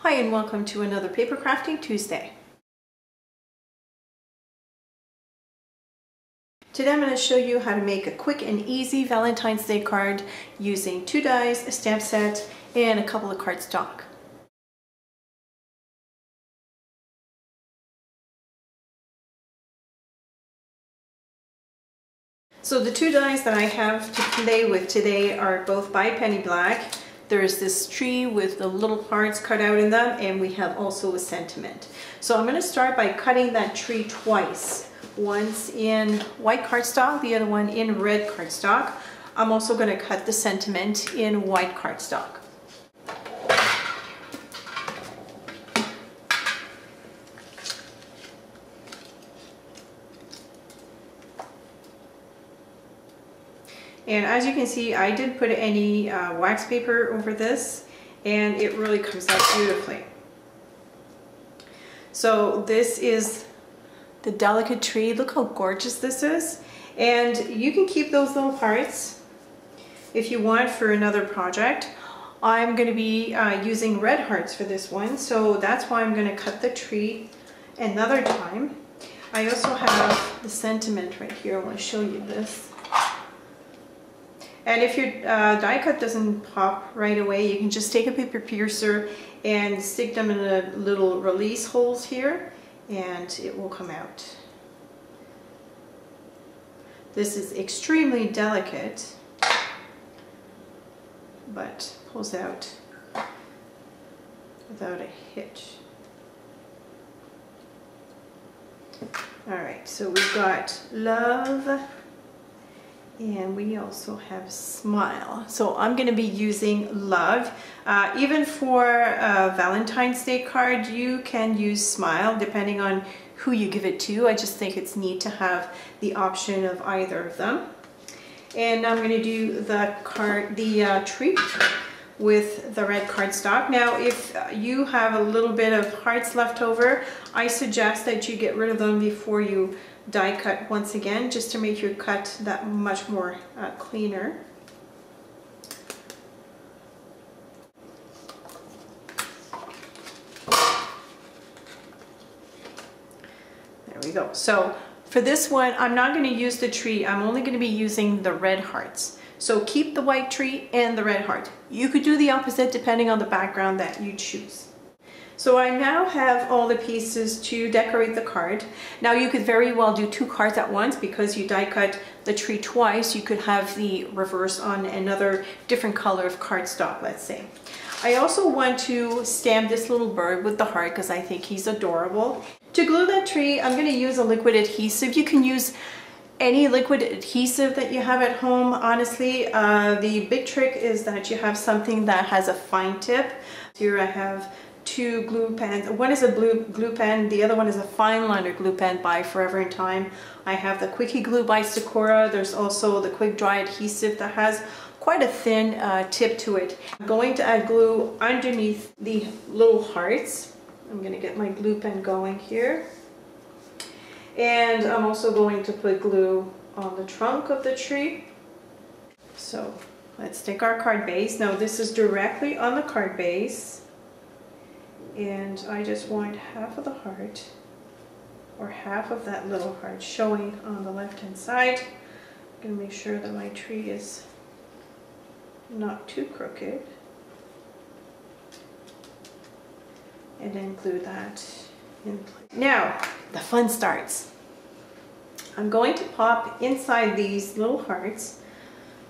Hi and welcome to another Paper Crafting Tuesday. Today I'm going to show you how to make a quick and easy Valentine's Day card using 2 dies, a stamp set, and a couple of cardstock. So the 2 dies that I have to play with today are both by Penny Black. There's this tree with the little hearts cut out in them, and we have also a sentiment. So I'm going to start by cutting that tree twice. Once in white cardstock, the other one in red cardstock. I'm also going to cut the sentiment in white cardstock. And as you can see, I didn't put any wax paper over this, and it really comes out beautifully. So this is the delicate tree. Look how gorgeous this is. And you can keep those little hearts if you want for another project. I'm going to be using red hearts for this one, so that's why I'm going to cut the tree another time. I also have the sentiment right here. I want to show you this. And if your die cut doesn't pop right away, you can just take a paper piercer and stick them in the little release holes here, and it will come out. This is extremely delicate, but pulls out without a hitch. Alright, so we've got love. And we also have smile. So I'm going to be using love. Even for a Valentine's Day card, you can use smile depending on who you give it to. I just think it's neat to have the option of either of them. And I'm going to do the tree with the red cardstock. Now, if you have a little bit of hearts left over, I suggest that you get rid of them before you die cut once again, just to make your cut that much more cleaner. There we go. So for this one, I'm not going to use the tree. I'm only going to be using the red hearts. So keep the white tree and the red heart. You could do the opposite depending on the background that you choose. So I now have all the pieces to decorate the card. Now you could very well do 2 cards at once because you die cut the tree twice. You could have the reverse on another different color of cardstock, let's say. I also want to stamp this little bird with the heart because I think he's adorable. To glue that tree, I'm going to use a liquid adhesive. You can use any liquid adhesive that you have at home, honestly. The big trick is that you have something that has a fine tip. Here I have 2 glue pens. One is a blue glue pen, the other one is a fine liner glue pen by Forever in Time. I have the Quickie Glue by Sakura. There's also the Quick Dry adhesive that has quite a thin tip to it. I'm going to add glue underneath the little hearts. I'm going to get my glue pen going here. And I'm also going to put glue on the trunk of the tree. So let's take our card base. Now this is directly on the card base. And I just want half of the heart, or half of that little heart, showing on the left hand side. I'm going to make sure that my tree is not too crooked. And then glue that in place. Now, the fun starts. I'm going to pop inside these little hearts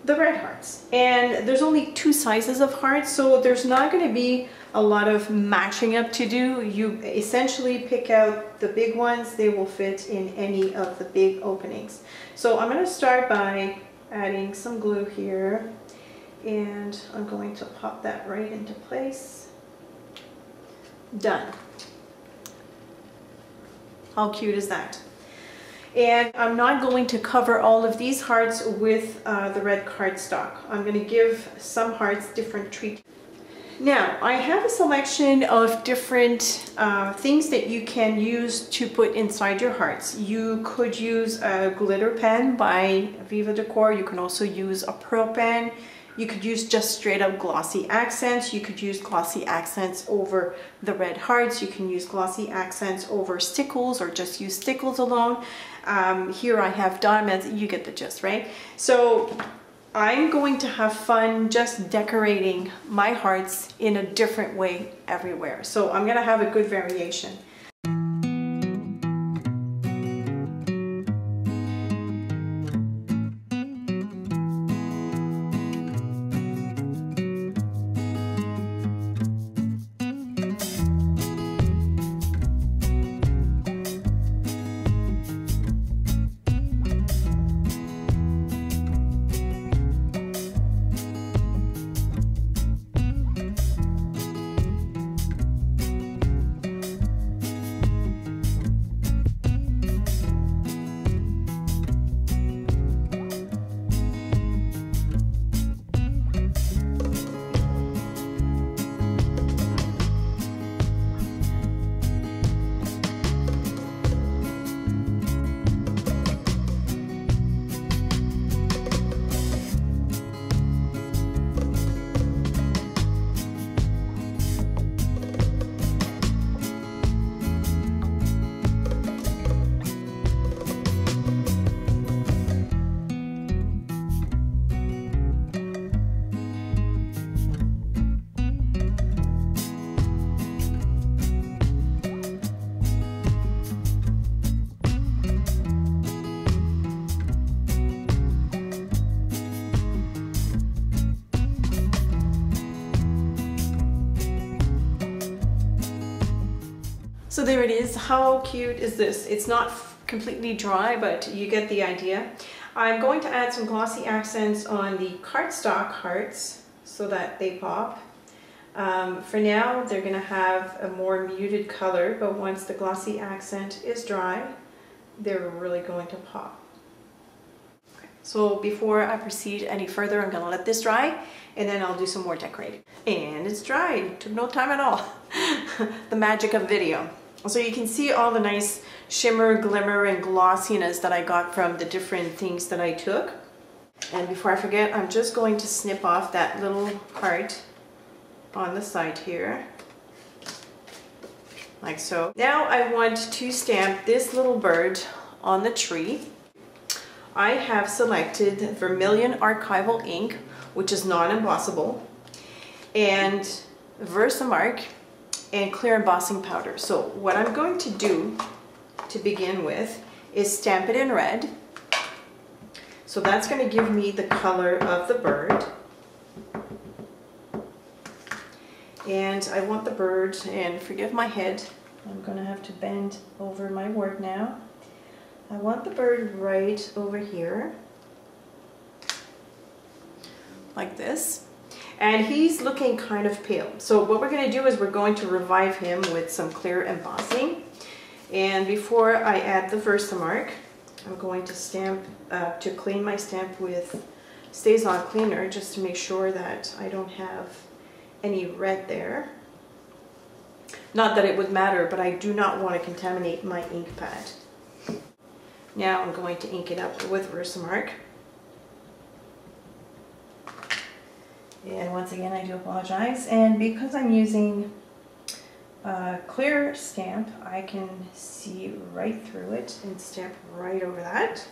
the red hearts. And there's only 2 sizes of hearts, so there's not going to be a lot of matching up to do. You essentially pick out the big ones. They will fit in any of the big openings. So I'm going to start by adding some glue here, and I'm going to pop that right into place. Done. How cute is that? And I'm not going to cover all of these hearts with the red cardstock. I'm going to give some hearts different treatment. Now, I have a selection of different things that you can use to put inside your hearts. You could use a glitter pen by Viva Decor. You can also use a pearl pen. You could use just straight up glossy accents. You could use glossy accents over the red hearts. You can use glossy accents over stickles or just use stickles alone. Here I have diamonds. You get the gist, right? So I'm going to have fun just decorating my hearts in a different way everywhere. So I'm going to have a good variation. So there it is. How cute is this? It's not completely dry, but you get the idea. I'm going to add some glossy accents on the cardstock hearts so that they pop. For now, they're going to have a more muted color, but once the glossy accent is dry, they're really going to pop. So before I proceed any further, I'm going to let this dry, and then I'll do some more decorating. And it's dried. It took no time at all. The magic of video. So you can see all the nice shimmer, glimmer, and glossiness that I got from the different things that I took. And before I forget, I'm just going to snip off that little heart on the side here, like so. Now I want to stamp this little bird on the tree. I have selected Vermilion Archival ink, which is non-embossable, and Versamark and clear embossing powder. So what I'm going to do to begin with is stamp it in red. So that's going to give me the color of the bird. And I want the bird, and forgive my head, I'm going to have to bend over my work now. I want the bird right over here, like this. And he's looking kind of pale. So what we're going to do is we're going to revive him with some clear embossing. And before I add the Versamark, I'm going to stamp, to clean my stamp with StazOn cleaner, just to make sure that I don't have any red there. Not that it would matter, but I do not want to contaminate my ink pad. Now I'm going to ink it up with Versamark. And once again, I do apologize. And because I'm using a clear stamp, I can see right through it and stamp right over that.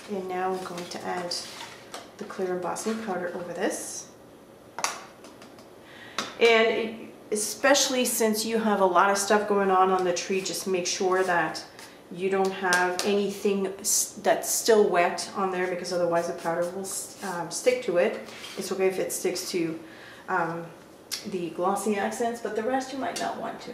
And now I'm going to add the clear embossing powder over this. And especially since you have a lot of stuff going on the tree, just make sure that you don't have anything that's still wet on there, because otherwise the powder will stick to it. It's okay if it sticks to the glossy accents, but the rest you might not want to.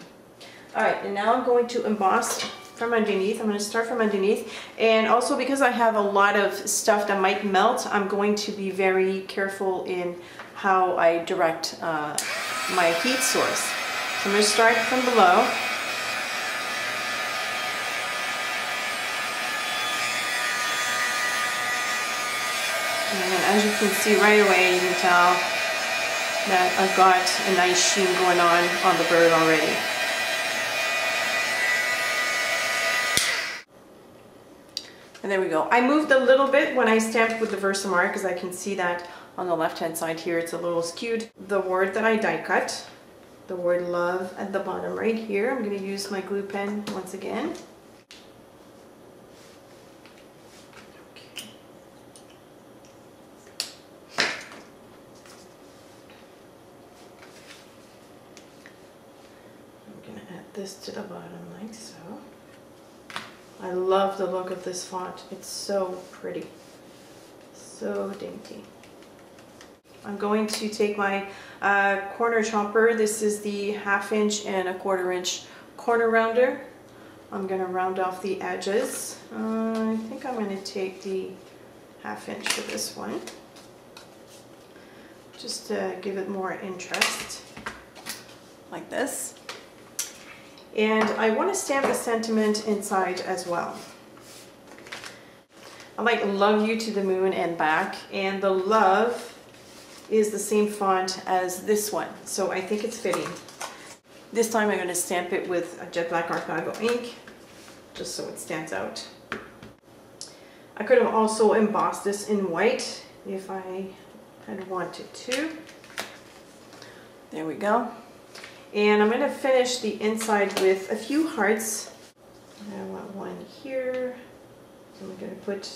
Alright, and now I'm going to emboss from underneath. I'm going to start from underneath. And also, because I have a lot of stuff that might melt, I'm going to be very careful in how I direct my heat source. So I'm going to start from below. And as you can see right away, you can tell that I've got a nice sheen going on the bird already. And there we go. I moved a little bit when I stamped with the Versamark, because I can see that on the left hand side here it's a little skewed. The word that I die cut, the word love at the bottom right here, I'm going to use my glue pen once again. This to the bottom like so. I love the look of this font. It's so pretty, so dainty. I'm going to take my corner chomper. This is the 1/2 inch and 1/4 inch corner rounder. I'm going to round off the edges. I think I'm going to take the 1/2 inch for this one, just to give it more interest, like this. And I want to stamp a sentiment inside as well. I like love you to the moon and back, and the love is the same font as this one, so I think it's fitting. This time I'm going to stamp it with a jet black Archival ink, just so it stands out. I could have also embossed this in white if I had wanted to. There we go. And I'm going to finish the inside with a few hearts. I want one here. So I'm going to put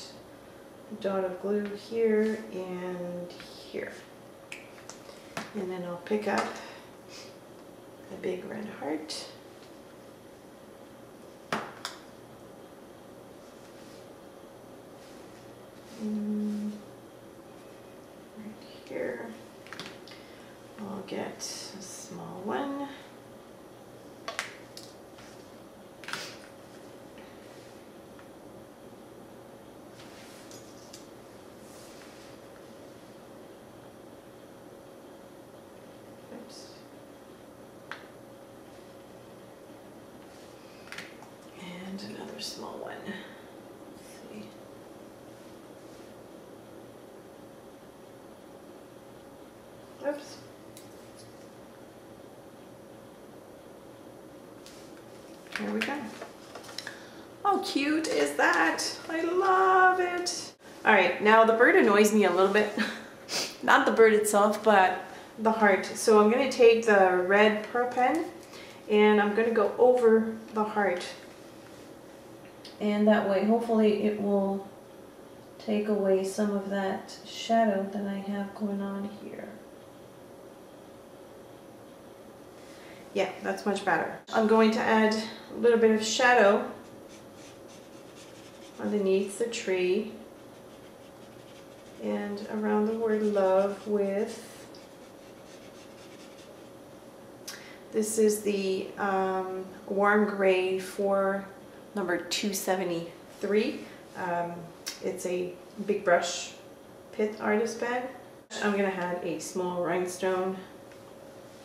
a dot of glue here and here. And then I'll pick up a big red heart. Right here. I'll get a small one. Oops. And another small one. Let's see. Oops. There we go. How cute is that? I love it. All right, now the bird annoys me a little bit. Not the bird itself, but the heart. So I'm going to take the red pearl pen and I'm going to go over the heart. And that way, hopefully it will take away some of that shadow that I have going on here. Yeah, that's much better. I'm going to add a little bit of shadow underneath the tree and around the word love with, this is the warm gray for number 273. It's a big brush pit artist pen. I'm going to add a small rhinestone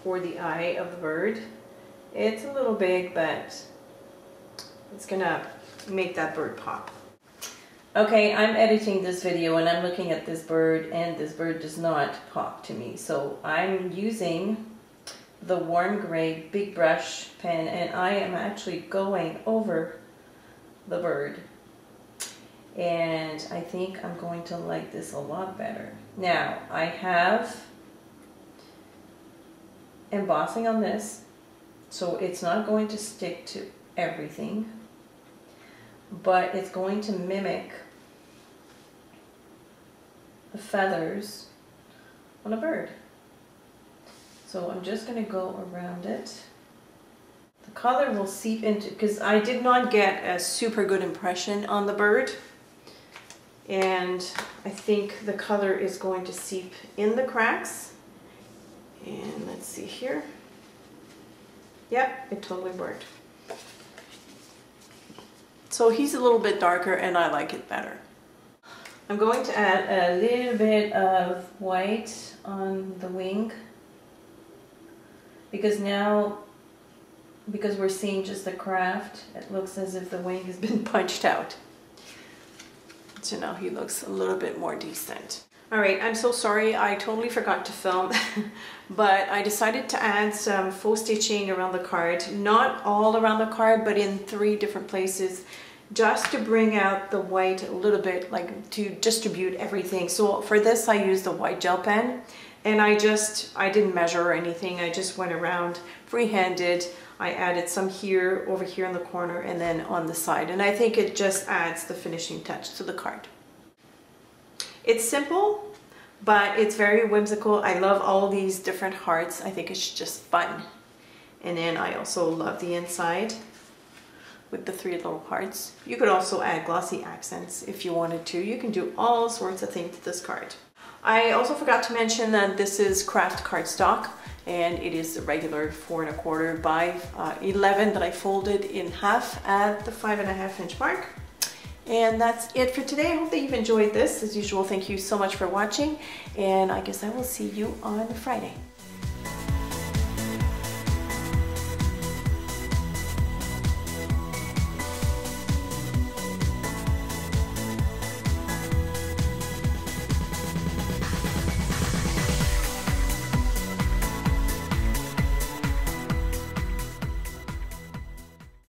for the eye of the bird. It's a little big, but it's gonna make that bird pop. Okay, I'm editing this video and I'm looking at this bird and this bird does not pop to me. So I'm using the warm gray big brush pen and I am actually going over the bird. And I think I'm going to like this a lot better. Now, I have embossing on this, so it's not going to stick to everything, but it's going to mimic the feathers on a bird. So I'm just going to go around it. The color will seep into, because I did not get a super good impression on the bird, and I think the color is going to seep in the cracks. And let's see here. Yep, it totally worked. So he's a little bit darker and I like it better. I'm going to add a little bit of white on the wing, because now, because we're seeing just the craft, it looks as if the wing has been punched out. So now he looks a little bit more decent. All right, I'm so sorry, I totally forgot to film, but I decided to add some faux stitching around the card. Not all around the card, but in 3 different places, just to bring out the white a little bit, like to distribute everything. So for this I used the white gel pen, and I didn't measure or anything. I just went around free-handed. I added some here, over here in the corner, and then on the side, and I think it just adds the finishing touch to the card. It's simple, but it's very whimsical. I love all these different hearts. I think it's just fun. And then I also love the inside with the 3 little hearts. You could also add glossy accents if you wanted to. You can do all sorts of things to this card. I also forgot to mention that this is craft cardstock, and it is the regular 4 1/4 by 11 that I folded in half at the 5.5 inch mark. And that's it for today. I hope that you've enjoyed this. As usual, thank you so much for watching, and I guess I will see you on Friday.